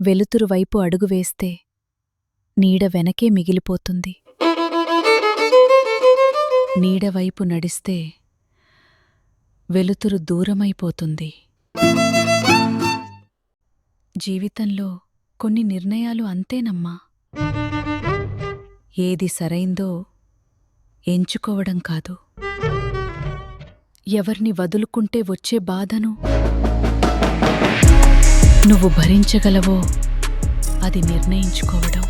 వెలుతురు వైపు అడుగు వేస్తే నీడ వెనకే మిగిలిపోతుంది. నీడవైపు నడిస్తే వెలుతురు దూరమైపోతుంది. జీవితంలో కొన్ని నిర్ణయాలు అంతేనమ్మా. ఏది సరైందో ఎంచుకోవడం కాదు, ఎవర్ని వదులుకుంటే వచ్చే బాధను నువ్వు భరించగలవో అది నిర్ణయించుకోవడం.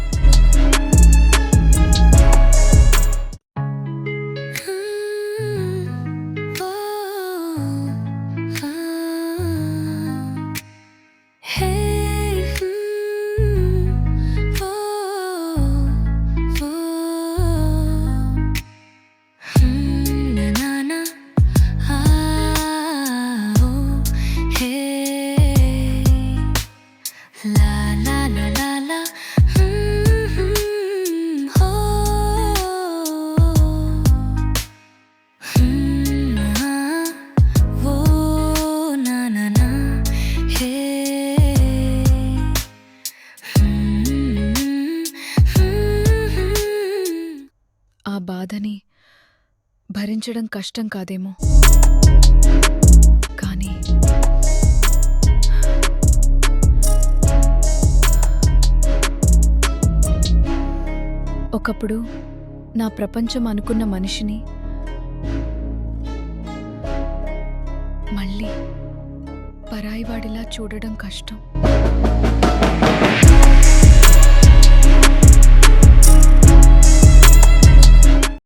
ఆ బాధని భరించడం కష్టం కాదేమో, కానీ ఒకప్పుడు నా ప్రపంచం అనుకున్న మనిషిని మళ్ళీ పరాయివాడిలా చూడడం కష్టం.